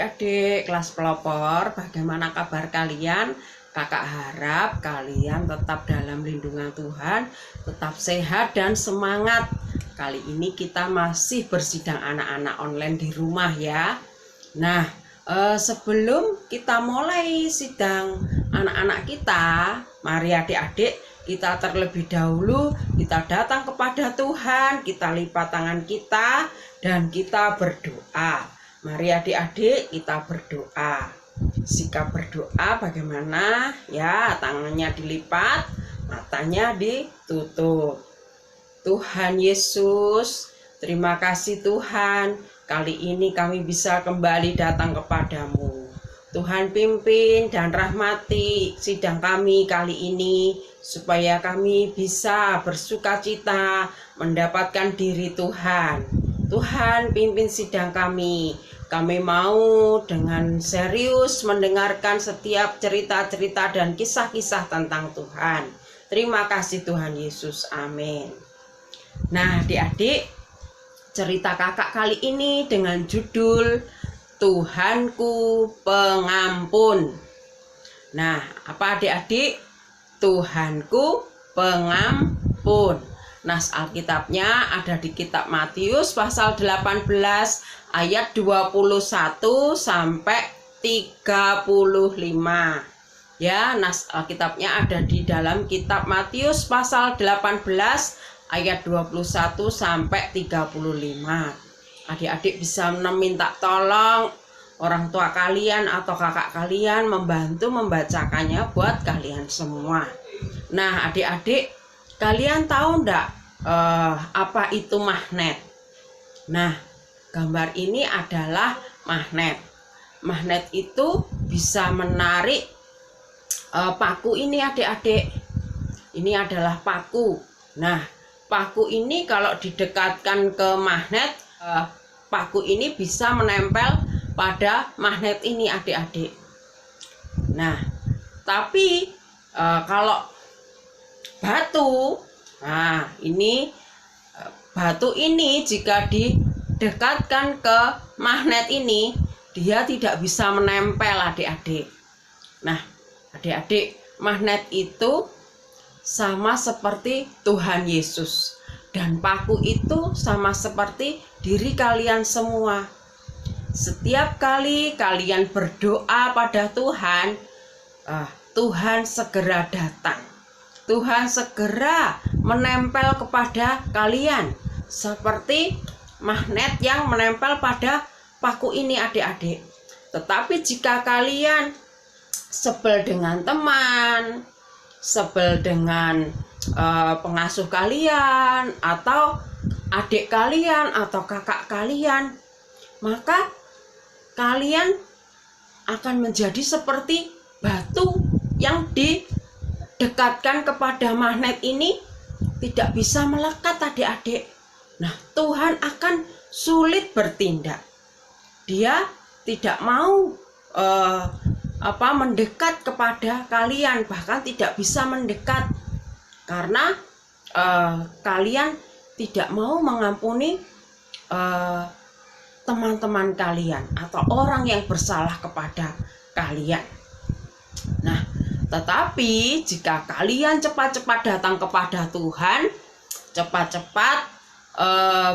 adik-adik kelas pelopor, bagaimana kabar kalian? Kakak harap kalian tetap dalam lindungan Tuhan, tetap sehat dan semangat. Kali ini kita masih bersidang anak-anak online di rumah ya. Nah, sebelum kita mulai sidang anak-anak kita, mari adik-adik kita terlebih dahulu kita datang kepada Tuhan, kita lipat tangan kita dan kita berdoa. Mari adik-adik kita berdoa. Sikap berdoa bagaimana? Ya, tangannya dilipat, matanya ditutup. Tuhan Yesus, terima kasih Tuhan. Kali ini kami bisa kembali datang kepadamu. Tuhan pimpin dan rahmati sidang kami kali ini, supaya kami bisa bersukacita mendapatkan diri Tuhan. Tuhan pimpin sidang kami. Kami mau dengan serius mendengarkan setiap cerita-cerita dan kisah-kisah tentang Tuhan. Terima kasih Tuhan Yesus. Amin. Nah, adik-adik, cerita kakak kali ini dengan judul Tuhanku Pengampun. Nah, apa adik-adik? Tuhanku Pengampun. Nas Alkitabnya ada di kitab Matius pasal 18 ayat 21 sampai 35. Ya, nas Alkitabnya ada di dalam kitab Matius pasal 18 ayat 21 sampai 35. Adik-adik bisa meminta tolong orang tua kalian atau kakak kalian membantu membacakannya buat kalian semua. Nah, adik-adik, kalian tahu enggak apa itu magnet? Nah, gambar ini adalah magnet. Magnet itu bisa menarik paku ini adik-adik. Ini adalah paku. Nah, paku ini kalau didekatkan ke magnet, paku ini bisa menempel pada magnet ini adik-adik. Nah, tapi kalau batu, nah ini batu ini jika didekatkan ke magnet ini, dia tidak bisa menempel adik-adik. Nah, adik-adik, magnet itu sama seperti Tuhan Yesus, dan paku itu sama seperti diri kalian semua. Setiap kali kalian berdoa pada Tuhan, Tuhan segera datang. Tuhan segera menempel kepada kalian seperti magnet yang menempel pada paku ini adik-adik. Tetapi jika kalian sebel dengan teman, sebel dengan pengasuh kalian atau adik kalian atau kakak kalian, maka kalian akan menjadi seperti batu yang didekatkan kepada magnet ini, tidak bisa melekat adik-adik. Nah, Tuhan akan sulit bertindak. Dia tidak mau mendekat kepada kalian, bahkan tidak bisa mendekat karena kalian tidak mau mengampuni teman-teman kalian atau orang yang bersalah kepada kalian. Nah, tetapi jika kalian cepat-cepat datang kepada Tuhan, cepat-cepat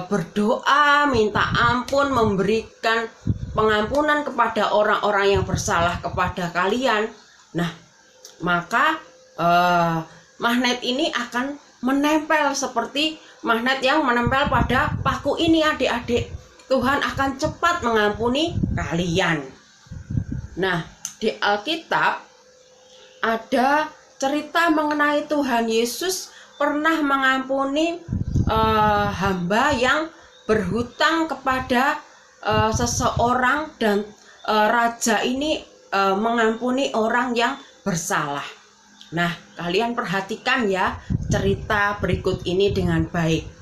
berdoa, minta ampun, memberikan pengampunan kepada orang-orang yang bersalah kepada kalian, nah, maka magnet ini akan menempel seperti magnet yang menempel pada paku ini adik-adik. Tuhan akan cepat mengampuni kalian. Nah, di Alkitab ada cerita mengenai Tuhan Yesus pernah mengampuni hamba yang berhutang kepada seseorang, dan raja ini mengampuni orang yang bersalah. Nah, kalian perhatikan ya cerita berikut ini dengan baik.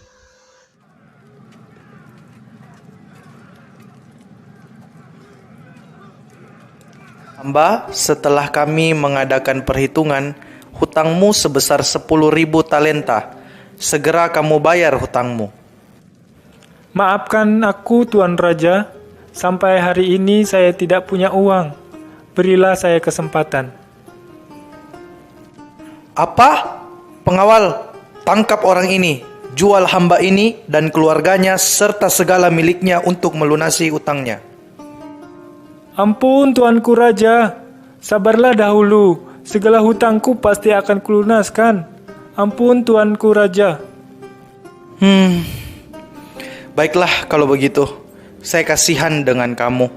Hamba, setelah kami mengadakan perhitungan, hutangmu sebesar 10.000 talenta. Segera kamu bayar hutangmu. Maafkan aku, Tuan Raja. Sampai hari ini saya tidak punya uang. Berilah saya kesempatan. Apa? Pengawal, tangkap orang ini, jual hamba ini dan keluarganya serta segala miliknya untuk melunasi utangnya. Ampun Tuanku Raja, sabarlah dahulu. Segala hutangku pasti akan kulunaskan. Ampun Tuanku Raja. Baiklah kalau begitu, saya kasihan dengan kamu.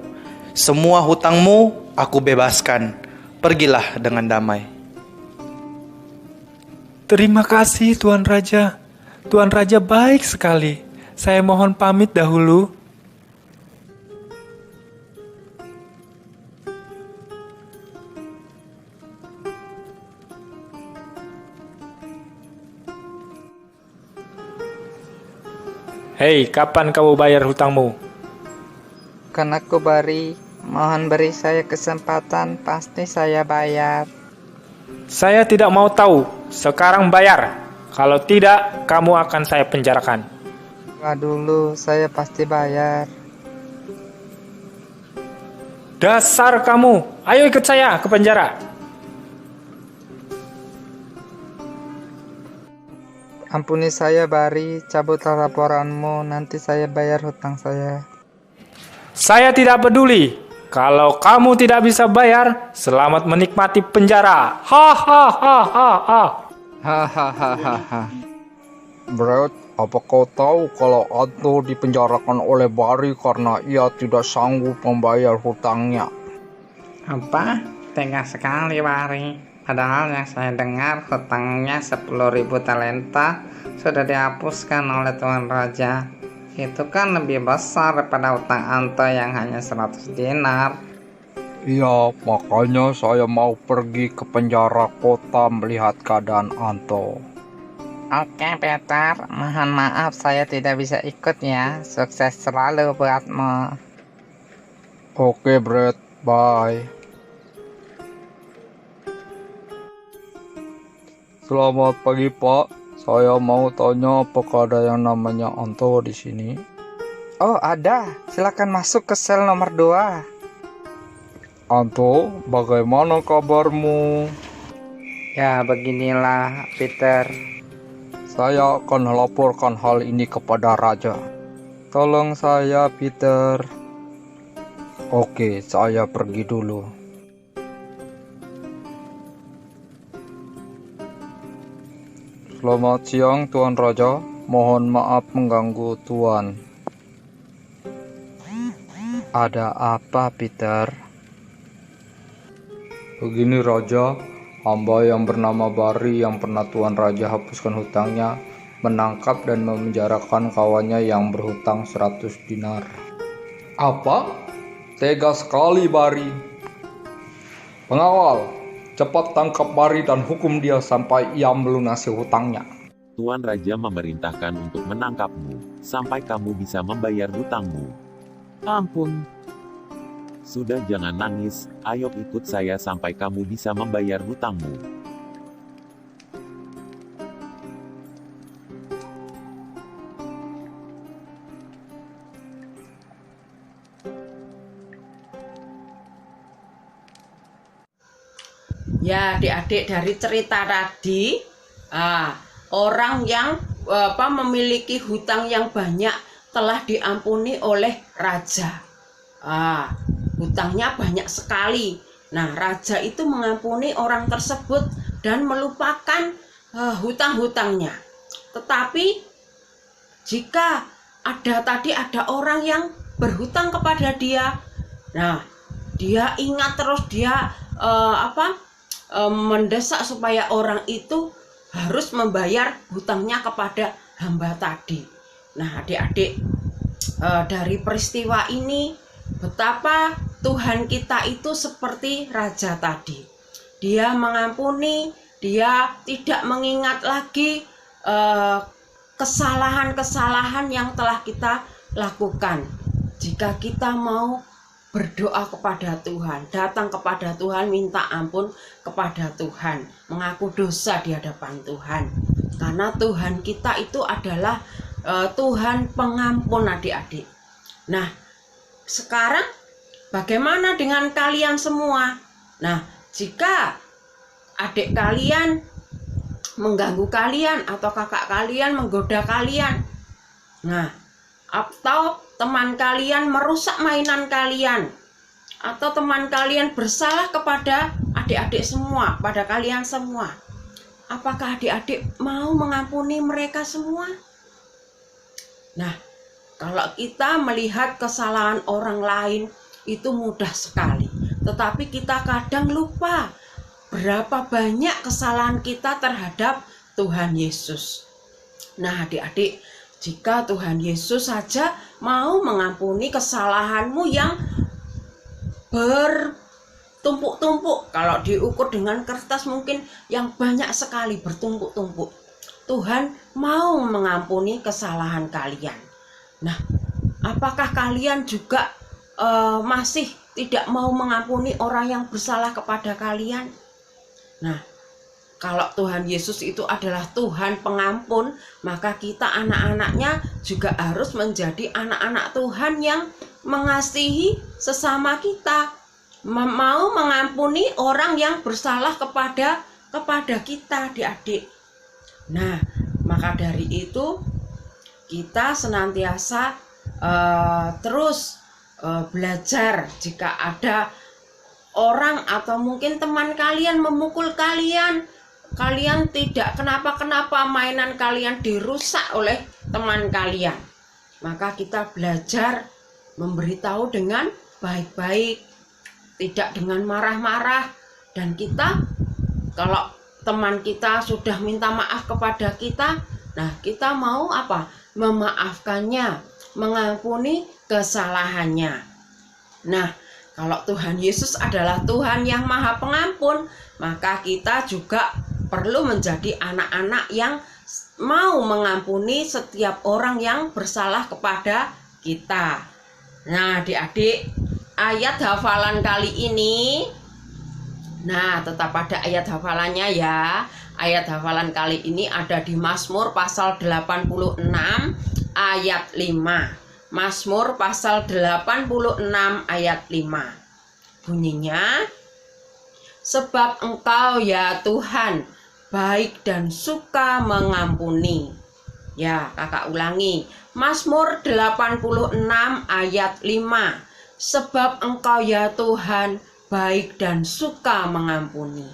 Semua hutangmu aku bebaskan. Pergilah dengan damai. Terima kasih Tuan Raja. Tuan Raja baik sekali. Saya mohon pamit dahulu. Hei, kapan kamu bayar hutangmu? Kan aku beri, mohon beri saya kesempatan, pasti saya bayar. Saya tidak mau tahu. Sekarang bayar. Kalau tidak, kamu akan saya penjarakan. Wah dulu, saya pasti bayar. Dasar kamu. Ayo ikut saya ke penjara. Ampuni saya Bari, cabutlah laporanmu, nanti saya bayar hutang saya. Saya tidak peduli. Kalau kamu tidak bisa bayar, selamat menikmati penjara. Hahaha. Hahaha. Brad, apa kau tahu kalau Anto dipenjarakan oleh Bari karena ia tidak sanggup membayar hutangnya? Apa? Tega sekali Bari. Padahal yang saya dengar hutangnya 10.000 talenta sudah dihapuskan oleh Tuan Raja. Itu kan lebih besar daripada hutang Anto yang hanya 100 dinar. Iya, makanya saya mau pergi ke penjara kota melihat keadaan Anto. Oke Peter, mohon maaf saya tidak bisa ikut ya. Sukses selalu buatmu. Oke Brad, bye. Selamat pagi Pak. Saya mau tanya apakah ada yang namanya Anto di sini? Oh ada, silakan masuk ke sel nomor 2. Anto, bagaimana kabarmu? Ya beginilah Peter. Saya akan laporkan hal ini kepada Raja. Tolong saya Peter. Oke, saya pergi dulu. Selamat siang Tuan Raja, mohon maaf mengganggu Tuan. Ada apa Peter? Begini Raja, hamba yang bernama Bari yang pernah Tuan Raja hapuskan hutangnya menangkap dan memenjarakan kawannya yang berhutang 100 dinar. Apa? Tega sekali Bari. Pengawal, cepat tangkap Bari dan hukum dia sampai ia melunasi hutangnya. Tuan Raja memerintahkan untuk menangkapmu, sampai kamu bisa membayar hutangmu. Ampun. Sudah jangan nangis, ayo ikut saya sampai kamu bisa membayar hutangmu. Ya, adik-adik, dari cerita tadi, orang yang memiliki hutang yang banyak telah diampuni oleh raja. Hutangnya banyak sekali. Nah, raja itu mengampuni orang tersebut dan melupakan hutang-hutangnya. Tetapi jika ada orang yang berhutang kepada dia, nah dia ingat terus, dia mendesak supaya orang itu harus membayar hutangnya kepada hamba tadi. Nah, adik-adik, dari peristiwa ini betapa Tuhan kita itu seperti raja tadi. Dia mengampuni, dia tidak mengingat lagi kesalahan-kesalahan yang telah kita lakukan. Jika kita mau berdoa kepada Tuhan, datang kepada Tuhan, minta ampun kepada Tuhan, mengaku dosa di hadapan Tuhan. Karena Tuhan kita itu adalah Tuhan pengampun, adik-adik. Nah, sekarang bagaimana dengan kalian semua? Nah, jika adik kalian mengganggu kalian atau kakak kalian menggoda kalian, nah, atau teman kalian merusak mainan kalian, atau teman kalian bersalah kepada adik-adik semua, pada kalian semua, apakah adik-adik mau mengampuni mereka semua? Nah, kalau kita melihat kesalahan orang lain itu mudah sekali, tetapi kita kadang lupa berapa banyak kesalahan kita terhadap Tuhan Yesus. Nah, adik-adik, jika Tuhan Yesus saja mau mengampuni kesalahanmu yang bertumpuk-tumpuk, kalau diukur dengan kertas mungkin yang banyak sekali bertumpuk-tumpuk, Tuhan mau mengampuni kesalahan kalian. Nah, apakah kalian juga masih tidak mau mengampuni orang yang bersalah kepada kalian? Nah, kalau Tuhan Yesus itu adalah Tuhan pengampun, maka kita anak-anaknya juga harus menjadi anak-anak Tuhan yang mengasihi sesama kita, mau mengampuni orang yang bersalah kepada kita, adik-adik. Nah, maka dari itu kita senantiasa terus belajar. Jika ada orang atau mungkin teman kalian memukul kalian, kalian tidak kenapa-kenapa, mainan kalian dirusak oleh teman kalian, maka kita belajar memberitahu dengan baik-baik, tidak dengan marah-marah. Dan kita, kalau teman kita sudah minta maaf kepada kita, nah kita mau apa? Memaafkannya, mengampuni kesalahannya. Nah, kalau Tuhan Yesus adalah Tuhan yang Maha Pengampun, maka kita juga perlu menjadi anak-anak yang mau mengampuni setiap orang yang bersalah kepada kita. Nah, adik-adik, ayat hafalan kali ini, nah tetap ada ayat hafalannya ya. Ayat hafalan kali ini ada di Mazmur pasal 86 ayat 5. Mazmur pasal 86 ayat 5. Bunyinya, sebab Engkau ya Tuhan baik dan suka mengampuni. Ya, kakak ulangi. Mazmur 86 ayat 5. Sebab Engkau ya Tuhan baik dan suka mengampuni.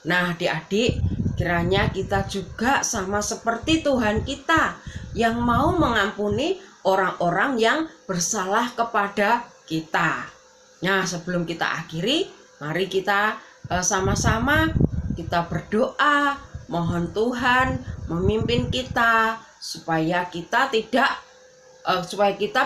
Nah, adik-adik, kiranya kita juga sama seperti Tuhan kita yang mau mengampuni orang-orang yang bersalah kepada kita. Nah, sebelum kita akhiri, mari kita sama-sama kita berdoa, mohon Tuhan memimpin kita supaya kita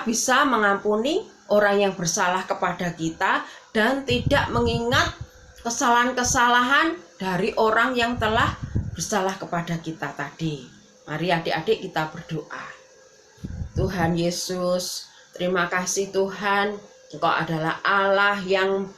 bisa mengampuni orang yang bersalah kepada kita dan tidak mengingat kesalahan-kesalahan dari orang yang telah bersalah kepada kita tadi. Mari adik-adik kita berdoa. Tuhan Yesus, terima kasih Tuhan, Engkau adalah Allah yang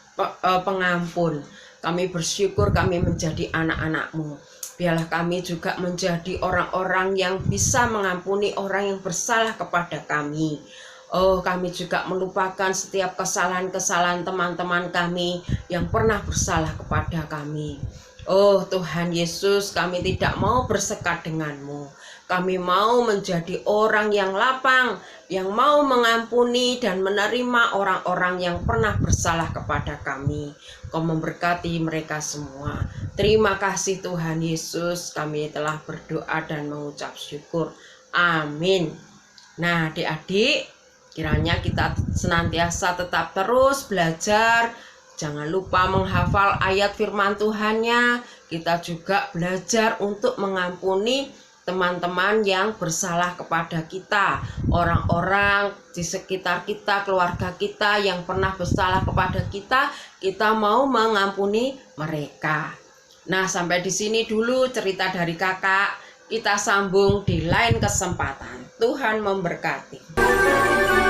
pengampun. Kami bersyukur kami menjadi anak-anak-Mu. Biarlah kami juga menjadi orang-orang yang bisa mengampuni orang yang bersalah kepada kami. Oh, kami juga melupakan setiap kesalahan-kesalahan teman-teman kami yang pernah bersalah kepada kami. Oh Tuhan Yesus, kami tidak mau bersekat denganmu. Kami mau menjadi orang yang lapang, yang mau mengampuni dan menerima orang-orang yang pernah bersalah kepada kami. Kau memberkati mereka semua. Terima kasih Tuhan Yesus, kami telah berdoa dan mengucap syukur. Amin. Nah, adik-adik, kiranya kita senantiasa tetap terus belajar. Jangan lupa menghafal ayat firman Tuhannya. Kita juga belajar untuk mengampuni teman-teman yang bersalah kepada kita, orang-orang di sekitar kita, keluarga kita yang pernah bersalah kepada kita, kita mau mengampuni mereka. Nah, sampai di sini dulu cerita dari kakak. Kita sambung di lain kesempatan. Tuhan memberkati.